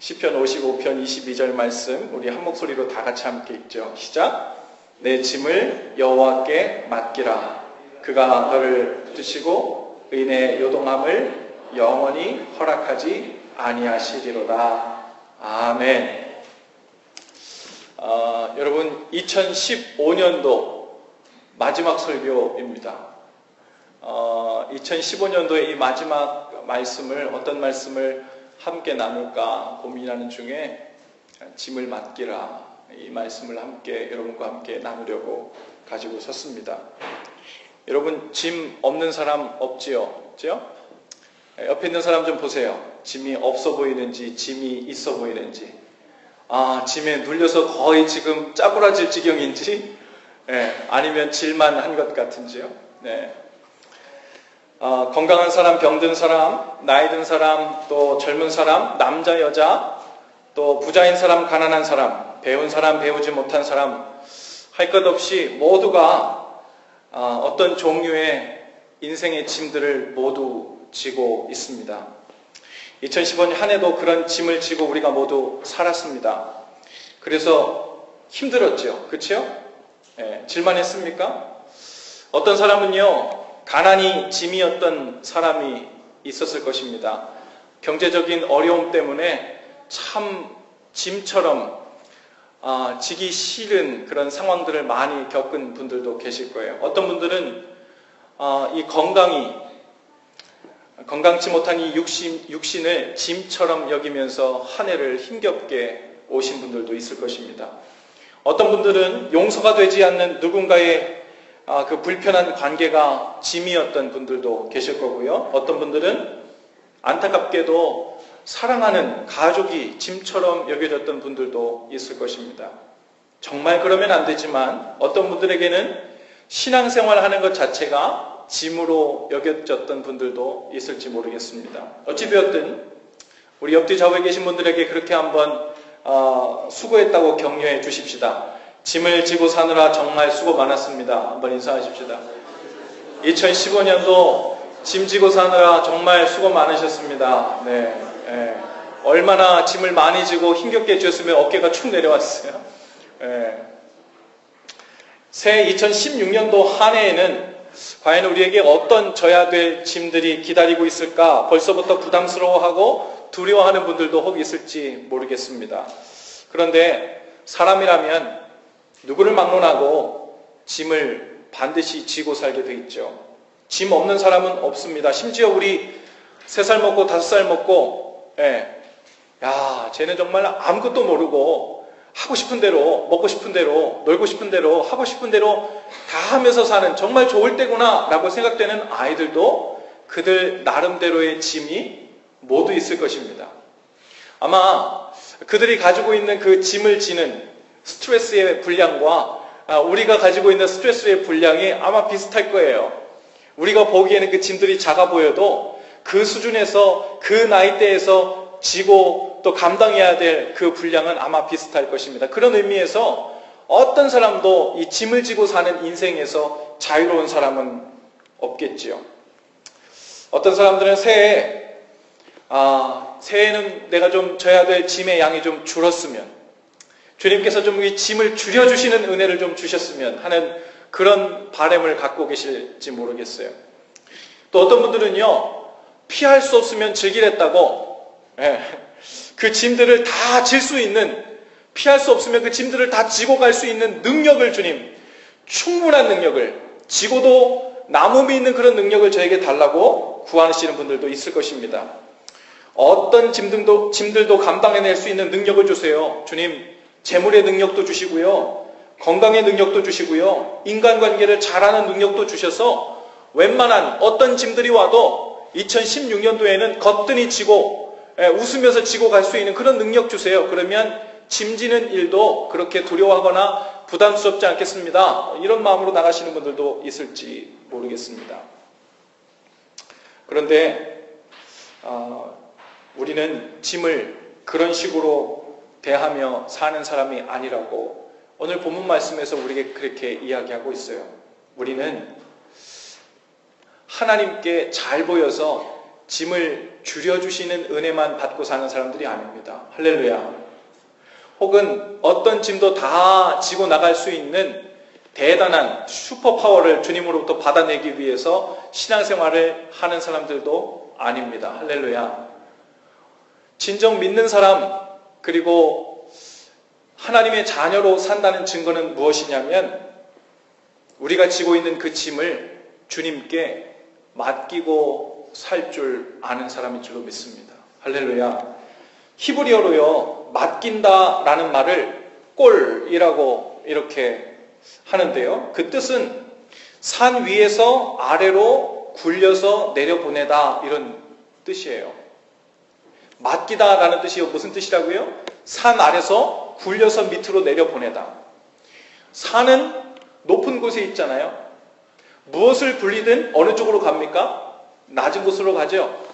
시편 55편 22절 말씀 우리 한 목소리로 다 같이 함께 읽죠. 시작. 내 짐을 여호와께 맡기라. 그가 너를 붙드시고 의인의 요동함을 영원히 허락하지 아니하시리로다. 아멘. 여러분 2015년도 마지막 설교입니다. 2015년도의 이 마지막 말씀을 어떤 말씀을 함께 나눌까 고민하는 중에 짐을 맡기라 이 말씀을 함께 여러분과 함께 나누려고 가지고 섰습니다. 여러분 짐 없는 사람 없지요? 그죠? 옆에 있는 사람 좀 보세요. 짐이 없어 보이는지 짐이 있어 보이는지, 짐에 눌려서 거의 지금 짜부라질 지경인지, 아니면 질만 한 것 같은지요. 건강한 사람, 병든 사람, 나이 든 사람, 또 젊은 사람, 남자, 여자, 또 부자인 사람, 가난한 사람, 배운 사람, 배우지 못한 사람, 할 것 없이 모두가 어떤 종류의 인생의 짐들을 모두 지고 있습니다. 2015년 한 해도 그런 짐을 지고 우리가 모두 살았습니다. 그래서 힘들었죠. 그렇죠? 질만했습니까? 어떤 사람은요, 가난이 짐이었던 사람이 있었을 것입니다. 경제적인 어려움 때문에 참 짐처럼 지기 싫은 그런 상황들을 많이 겪은 분들도 계실 거예요. 어떤 분들은 이 건강치 못한 이 육신을 짐처럼 여기면서 한 해를 힘겹게 오신 분들도 있을 것입니다. 어떤 분들은 용서가 되지 않는 누군가의 그 불편한 관계가 짐이었던 분들도 계실 거고요. 어떤 분들은 안타깝게도 사랑하는 가족이 짐처럼 여겨졌던 분들도 있을 것입니다. 정말 그러면 안 되지만 어떤 분들에게는 신앙생활 하는 것 자체가 짐으로 여겨졌던 분들도 있을지 모르겠습니다. 어찌 되었든 우리 옆뒤 좌우에 계신 분들에게 그렇게 한번 수고했다고 격려해 주십시다. 짐을 지고 사느라 정말 수고 많았습니다. 한번 인사하십시다. 2015년도 짐 지고 사느라 정말 수고 많으셨습니다. 얼마나 짐을 많이 지고 힘겹게 해주셨으면 어깨가 축 내려왔어요. 새해 2016년도 한 해에는 과연 우리에게 어떤 져야 될 짐들이 기다리고 있을까 벌써부터 부담스러워하고 두려워하는 분들도 혹 있을지 모르겠습니다. 그런데 사람이라면 누구를 막론하고 짐을 반드시 지고 살게 돼 있죠. 짐 없는 사람은 없습니다. 심지어 우리 3살 먹고 5살 먹고 쟤는 정말 아무것도 모르고 하고 싶은 대로 먹고 싶은 대로 놀고 싶은 대로 하고 싶은 대로 다 하면서 사는 정말 좋을 때구나 라고 생각되는 아이들도 그들 나름대로의 짐이 모두 있을 것입니다. 아마 그들이 가지고 있는 그 짐을 지는 스트레스의 분량과 우리가 가지고 있는 스트레스의 분량이 아마 비슷할 거예요. 우리가 보기에는 그 짐들이 작아 보여도 그 수준에서 그 나이대에서 지고 또 감당해야 될 그 분량은 아마 비슷할 것입니다. 그런 의미에서 어떤 사람도 이 짐을 지고 사는 인생에서 자유로운 사람은 없겠지요. 어떤 사람들은 새해에는 내가 좀 져야 될 짐의 양이 좀 줄었으면, 주님께서 좀 이 짐을 줄여주시는 은혜를 좀 주셨으면 하는 그런 바람을 갖고 계실지 모르겠어요. 또 어떤 분들은요, 피할 수 없으면 즐기랬다고 그 짐들을 다 질 수 있는, 피할 수 없으면 그 짐들을 다 지고 갈 수 있는 능력을 주님, 충분한 능력을, 지고도 남음이 있는 그런 능력을 저에게 달라고 구하시는 분들도 있을 것입니다. 어떤 짐들도 감당해낼 수 있는 능력을 주세요. 주님, 재물의 능력도 주시고요, 건강의 능력도 주시고요, 인간관계를 잘하는 능력도 주셔서 웬만한 어떤 짐들이 와도 2016년도에는 거뜬히 지고 웃으면서 지고 갈 수 있는 그런 능력 주세요. 그러면 짐지는 일도 그렇게 두려워하거나 부담스럽지 않겠습니다. 이런 마음으로 나가시는 분들도 있을지 모르겠습니다. 그런데 우리는 짐을 그런 식으로 대하며 사는 사람이 아니라고 오늘 본문 말씀에서 우리에게 그렇게 이야기하고 있어요. 우리는 하나님께 잘 보여서 짐을 줄여주시는 은혜만 받고 사는 사람들이 아닙니다. 할렐루야. 혹은 어떤 짐도 다 지고 나갈 수 있는 대단한 슈퍼파워를 주님으로부터 받아내기 위해서 신앙생활을 하는 사람들도 아닙니다. 할렐루야. 진정 믿는 사람, 그리고 하나님의 자녀로 산다는 증거는 무엇이냐면 우리가 지고 있는 그 짐을 주님께 맡기고 살 줄 아는 사람인 줄로 믿습니다. 할렐루야. 히브리어로요, 맡긴다라는 말을 꼴이라고 이렇게 하는데요. 그 뜻은 산 위에서 아래로 굴려서 내려보내다 이런 뜻이에요. 맡기다라는 뜻이 무슨 뜻이라고요? 산 아래서 굴려서 밑으로 내려보내다. 산은 높은 곳에 있잖아요. 무엇을 굴리든 어느 쪽으로 갑니까? 낮은 곳으로 가죠.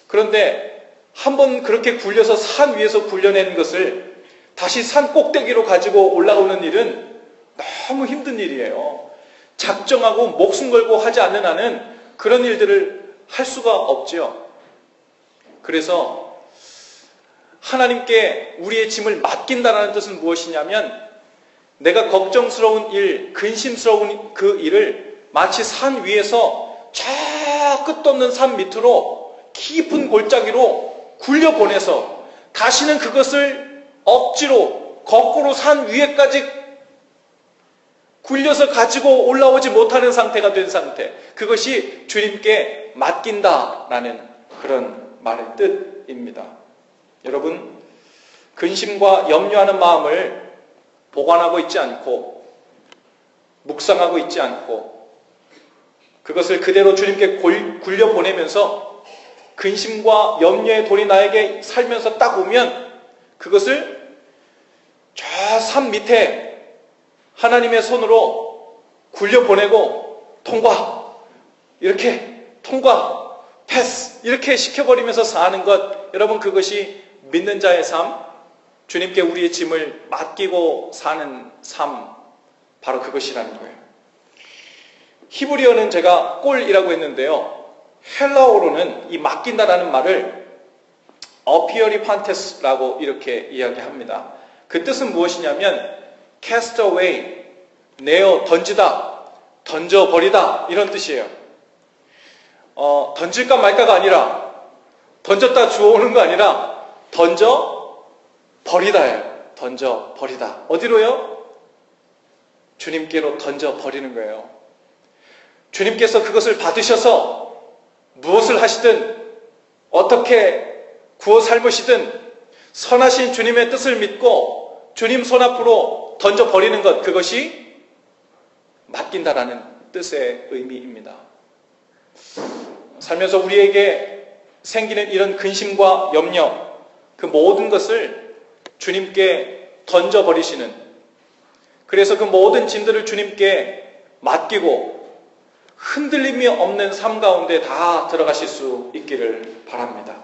그런데 한번 그렇게 굴려서 산 위에서 굴려낸 것을 다시 산 꼭대기로 가지고 올라오는 일은 너무 힘든 일이에요. 작정하고 목숨 걸고 하지 않는 한은 그런 일들을 할 수가 없죠. 그래서 하나님께 우리의 짐을 맡긴다는 뜻은 무엇이냐면 내가 걱정스러운 일, 근심스러운 그 일을 마치 산 위에서 저 끝도 없는 산 밑으로 깊은 골짜기로 굴려보내서 다시는 그것을 억지로 거꾸로 산 위에까지 굴려서 가지고 올라오지 못하는 상태가 된 상태. 그것이 주님께 맡긴다라는 그런 말의 뜻입니다. 여러분, 근심과 염려하는 마음을 보관하고 있지 않고 묵상하고 있지 않고 그것을 그대로 주님께 굴려보내면서 근심과 염려의 돌이 나에게 살면서 딱 오면 그것을 저 산 밑에 하나님의 손으로 굴려보내고 통과, 이렇게 통과, 패스 이렇게 시켜버리면서 사는 것, 여러분 그것이 믿는 자의 삶, 주님께 우리의 짐을 맡기고 사는 삶, 바로 그것이라는 거예요. 히브리어는 제가 꼴이라고 했는데요. 헬라어로는 이 맡긴다라는 말을 어피어리판테스라고 이렇게 이야기합니다. 그 뜻은 무엇이냐면 cast away, 내어 던지다, 던져버리다 이런 뜻이에요. 던질까 말까가 아니라 던졌다 주워오는 거 아니라 던져버리다예요. 던져버리다. 어디로요? 주님께로 던져버리는 거예요. 주님께서 그것을 받으셔서 무엇을 하시든 어떻게 구워 삶으시든 선하신 주님의 뜻을 믿고 주님 손 앞으로 던져버리는 것, 그것이 맡긴다라는 뜻의 의미입니다. 살면서 우리에게 생기는 이런 근심과 염려, 그 모든 것을 주님께 던져버리시는, 그래서 그 모든 짐들을 주님께 맡기고 흔들림이 없는 삶 가운데 다 들어가실 수 있기를 바랍니다.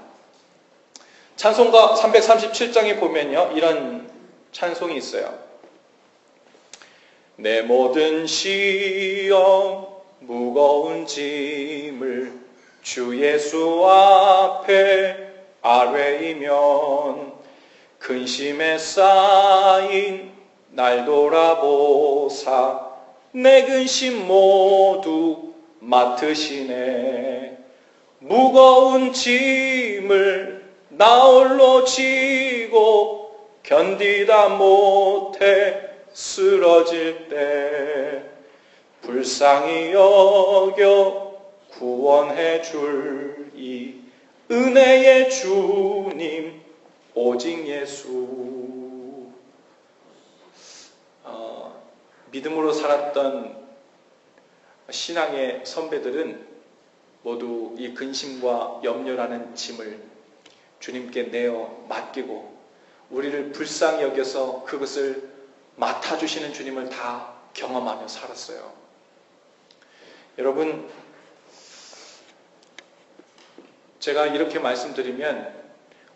찬송가 337장에 보면요, 이런 찬송이 있어요. 내 모든 시험 무거운 짐을 주 예수 앞에 아뢰이면 근심에 쌓인 날 돌아보사 내 근심 모두 맡으시네. 무거운 짐을 나 홀로 지고 견디다 못해 쓰러질 때 불쌍히 여겨 구원해 줄 이 은혜의 주님 오직 예수. 믿음으로 살았던 신앙의 선배들은 모두 이 근심과 염려라는 짐을 주님께 내어 맡기고 우리를 불쌍히 여겨서 그것을 맡아주시는 주님을 다 경험하며 살았어요. 여러분, 제가 이렇게 말씀드리면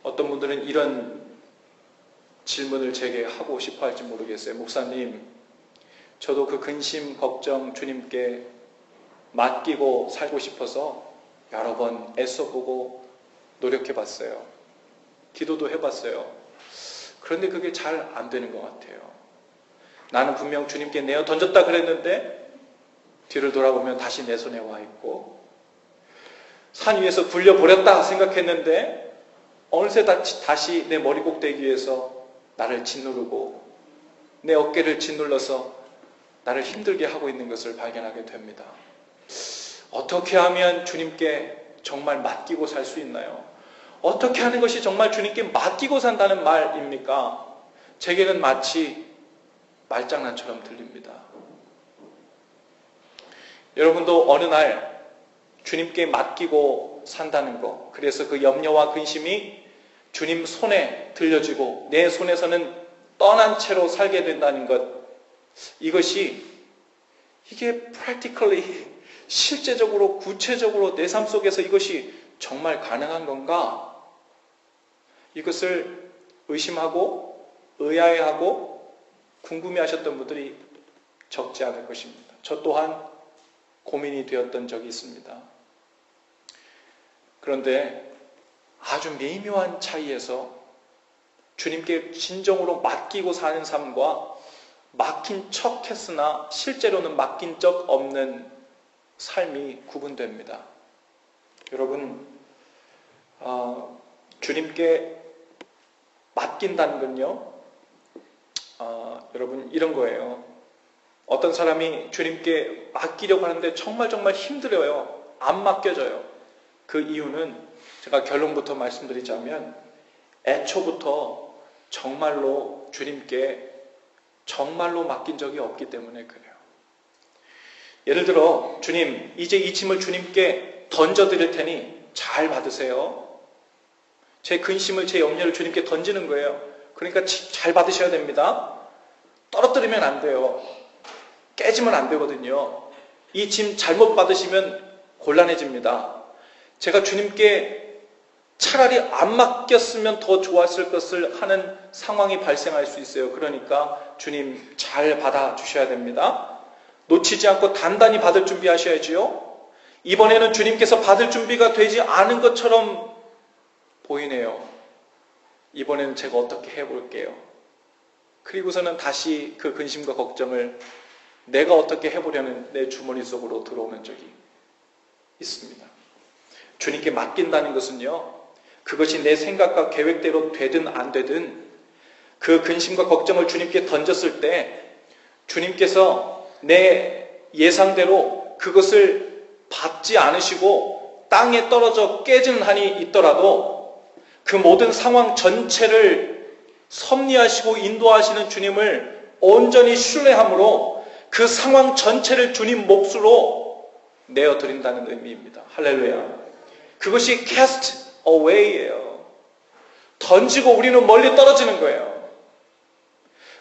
어떤 분들은 이런 질문을 제게 하고 싶어 할지 모르겠어요. 목사님, 저도 그 근심, 걱정 주님께 맡기고 살고 싶어서 여러 번 애써보고 노력해봤어요. 기도도 해봤어요. 그런데 그게 잘 안 되는 것 같아요. 나는 분명 주님께 내어 던졌다 그랬는데 뒤를 돌아보면 다시 내 손에 와 있고, 산 위에서 굴려버렸다 생각했는데 어느새 다시 내 머리 꼭대기에서 나를 짓누르고 내 어깨를 짓눌러서 나를 힘들게 하고 있는 것을 발견하게 됩니다. 어떻게 하면 주님께 정말 맡기고 살 수 있나요? 어떻게 하는 것이 정말 주님께 맡기고 산다는 말입니까? 제게는 마치 말장난처럼 들립니다. 여러분도 어느 날 주님께 맡기고 산다는 것, 그래서 그 염려와 근심이 주님 손에 들려지고 내 손에서는 떠난 채로 살게 된다는 것, 이게 practically, 실제적으로 구체적으로 내 삶 속에서 이것이 정말 가능한 건가? 이것을 의심하고 의아해하고 궁금해하셨던 분들이 적지 않을 것입니다. 저 또한 고민이 되었던 적이 있습니다. 그런데 아주 미묘한 차이에서 주님께 진정으로 맡기고 사는 삶과 맡긴 척 했으나 실제로는 맡긴 적 없는 삶이 구분됩니다. 여러분, 주님께 맡긴다는 건요, 여러분 이런 거예요. 어떤 사람이 주님께 맡기려고 하는데 정말 힘들어요. 안 맡겨져요. 그 이유는 제가 결론부터 말씀드리자면 애초부터 정말로 주님께 정말로 맡긴 적이 없기 때문에 그래요. 예를 들어, 주님, 이제 이 짐을 주님께 던져드릴 테니 잘 받으세요. 제 근심을, 제 염려를 주님께 던지는 거예요. 그러니까 잘 받으셔야 됩니다. 떨어뜨리면 안 돼요. 깨지면 안 되거든요. 이 짐 잘못 받으시면 곤란해집니다. 제가 주님께 차라리 안 맡겼으면 더 좋았을 것을 하는 상황이 발생할 수 있어요. 그러니까 주님 잘 받아주셔야 됩니다. 놓치지 않고 단단히 받을 준비하셔야지요. 이번에는 주님께서 받을 준비가 되지 않은 것처럼 보이네요. 이번에는 제가 어떻게 해볼게요. 그리고서는 다시 그 근심과 걱정을 내가 어떻게 해보려는 내 주머니 속으로 들어오는 적이 있습니다. 주님께 맡긴다는 것은요, 그것이 내 생각과 계획대로 되든 안 되든 그 근심과 걱정을 주님께 던졌을 때 주님께서 내 예상대로 그것을 받지 않으시고 땅에 떨어져 깨지는 한이 있더라도 그 모든 상황 전체를 섭리하시고 인도하시는 주님을 온전히 신뢰함으로 그 상황 전체를 주님 몫으로 내어드린다는 의미입니다. 할렐루야. 그것이 cast away예요. 던지고 우리는 멀리 떨어지는 거예요.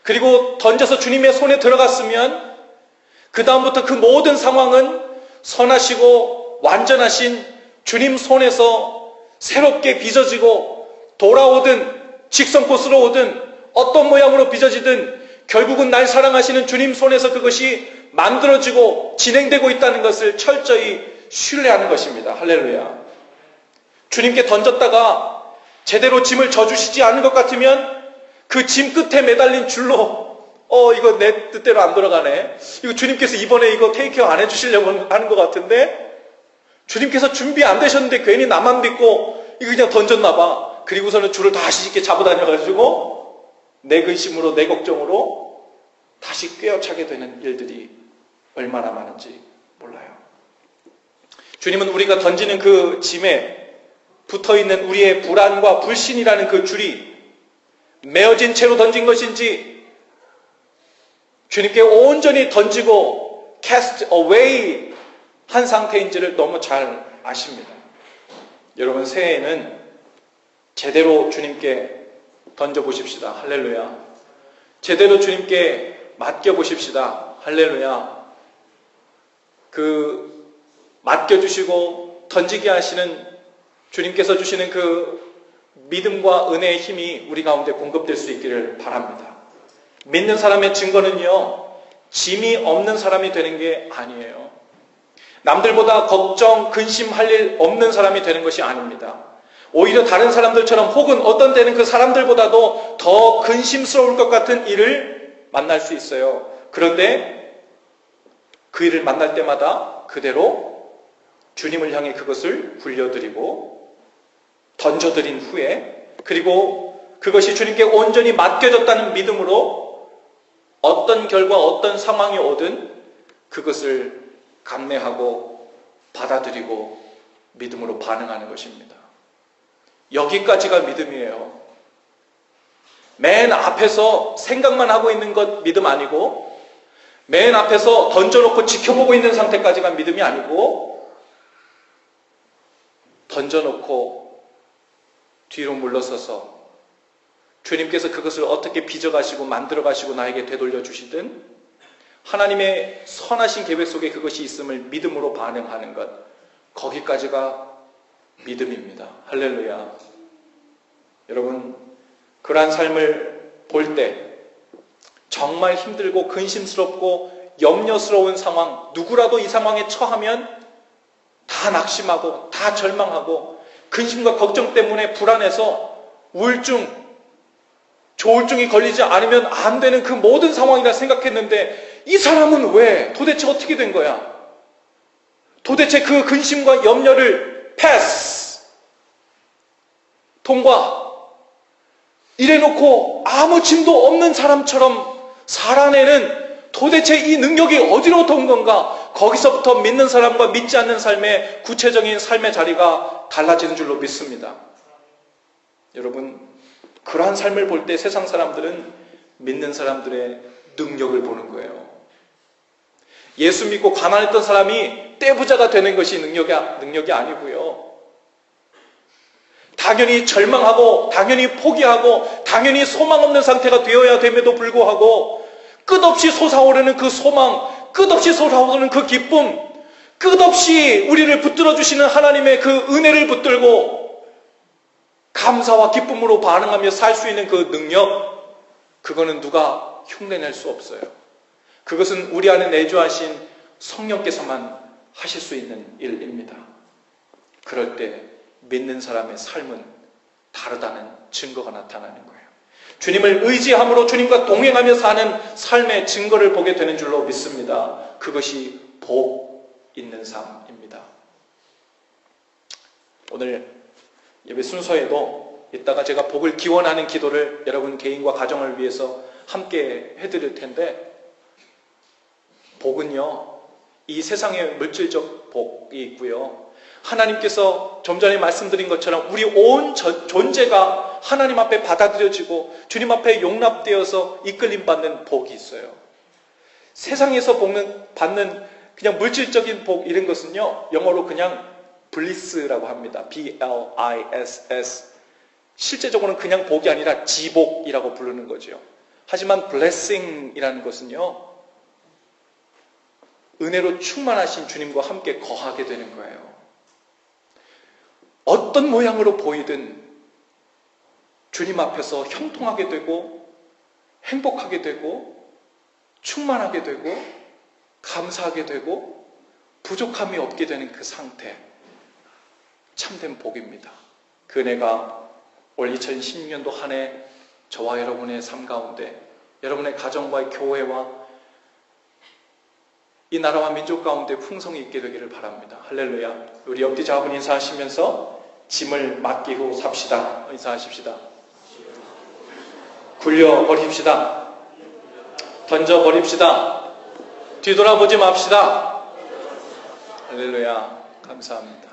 그리고 던져서 주님의 손에 들어갔으면 그 다음부터 그 모든 상황은 선하시고 완전하신 주님 손에서 새롭게 빚어지고 돌아오든 직선 코스로 오든 어떤 모양으로 빚어지든 결국은 날 사랑하시는 주님 손에서 그것이 만들어지고 진행되고 있다는 것을 철저히 신뢰하는 것입니다. 할렐루야. 주님께 던졌다가 제대로 짐을 져주시지 않은 것 같으면 그 짐 끝에 매달린 줄로 이거 내 뜻대로 안 돌아가네. 이거 주님께서 이번에 이거 테이크케어 안 해주시려고 하는 것 같은데 주님께서 준비 안 되셨는데 괜히 나만 믿고 이거 그냥 던졌나 봐. 그리고서는 줄을 다시 이렇게 잡아다녀가지고 내 근심으로 내 걱정으로 다시 꿰어차게 되는 일들이 얼마나 많은지 몰라요. 주님은 우리가 던지는 그 짐에 붙어있는 우리의 불안과 불신이라는 그 줄이 메어진 채로 던진 것인지 주님께 온전히 던지고 cast away 한 상태인지를 너무 잘 아십니다. 여러분, 새해에는 제대로 주님께 던져보십시다. 할렐루야. 제대로 주님께 맡겨보십시다. 할렐루야. 그 맡겨주시고 던지게 하시는 주님께서 주시는 그 믿음과 은혜의 힘이 우리 가운데 공급될 수 있기를 바랍니다. 믿는 사람의 증거는요, 짐이 없는 사람이 되는 게 아니에요. 남들보다 걱정, 근심할 일 없는 사람이 되는 것이 아닙니다. 오히려 다른 사람들처럼 혹은 어떤 때는 그 사람들보다도 더 근심스러울 것 같은 일을 만날 수 있어요. 그런데 그 일을 만날 때마다 그대로 주님을 향해 그것을 굴려드리고 던져드린 후에 그리고 그것이 주님께 온전히 맡겨졌다는 믿음으로 어떤 결과, 어떤 상황이 오든 그것을 감내하고 받아들이고 믿음으로 반응하는 것입니다. 여기까지가 믿음이에요. 맨 앞에서 생각만 하고 있는 것 믿음 아니고 맨 앞에서 던져놓고 지켜보고 있는 상태까지가 믿음이 아니고 던져놓고 뒤로 물러서서 주님께서 그것을 어떻게 빚어가시고 만들어가시고 나에게 되돌려 주시든 하나님의 선하신 계획 속에 그것이 있음을 믿음으로 반응하는 것, 거기까지가 믿음입니다. 할렐루야. 여러분, 그러한 삶을 볼 때 정말 힘들고 근심스럽고 염려스러운 상황, 누구라도 이 상황에 처하면 다 낙심하고 다 절망하고 근심과 걱정 때문에 불안해서 우울증, 조울증이 걸리지 않으면 안 되는 그 모든 상황이라 생각했는데 이 사람은 왜? 도대체 어떻게 된 거야? 도대체 그 근심과 염려를 패스, 통과, 이래놓고 아무 짐도 없는 사람처럼 살아내는 도대체 이 능력이 어디로부터 온 건가? 거기서부터 믿는 사람과 믿지 않는 삶의 구체적인 삶의 자리가 달라지는 줄로 믿습니다. 여러분, 그러한 삶을 볼 때 세상 사람들은 믿는 사람들의 능력을 보는 거예요. 예수 믿고 가난했던 사람이 떼부자가 되는 것이 능력이 아니고요. 당연히 절망하고 당연히 포기하고 당연히 소망 없는 상태가 되어야 됨에도 불구하고 끝없이 솟아오르는 그 소망, 끝없이 솟아오르는 그 기쁨, 끝없이 우리를 붙들어 주시는 하나님의 그 은혜를 붙들고 감사와 기쁨으로 반응하며 살 수 있는 그 능력, 그거는 누가 흉내낼 수 없어요. 그것은 우리 안에 내주하신 성령께서만 하실 수 있는 일입니다. 그럴 때 믿는 사람의 삶은 다르다는 증거가 나타나는 거예요. 주님을 의지함으로 주님과 동행하며 사는 삶의 증거를 보게 되는 줄로 믿습니다. 그것이 복 있는 삶입니다. 오늘 예배 순서에도 이따가 제가 복을 기원하는 기도를 여러분 개인과 가정을 위해서 함께 해드릴 텐데, 복은요, 이 세상의 물질적 복이 있고요, 하나님께서 좀 전에 말씀드린 것처럼 우리 온 존재가 하나님 앞에 받아들여지고 주님 앞에 용납되어서 이끌림받는 복이 있어요. 세상에서 받는 그냥 물질적인 복, 이런 것은요, 영어로 그냥 블리스라고 합니다. B-L-I-S-S. 실제적으로는 그냥 복이 아니라 지복이라고 부르는 거죠. 하지만 blessing이라는 것은요, 은혜로 충만하신 주님과 함께 거하게 되는 거예요. 어떤 모양으로 보이든 주님 앞에서 형통하게 되고 행복하게 되고 충만하게 되고 감사하게 되고 부족함이 없게 되는 그 상태, 참된 복입니다. 그 은혜가 올 2016년도 한 해 저와 여러분의 삶 가운데, 여러분의 가정과 교회와 이 나라와 민족 가운데 풍성이 있게 되기를 바랍니다. 할렐루야. 우리 옆뒤 잡은 인사하시면서 짐을 맡기고 삽시다. 인사하십시다. 굴려버립시다. 던져버립시다. 뒤돌아보지 맙시다. 할렐루야. 감사합니다.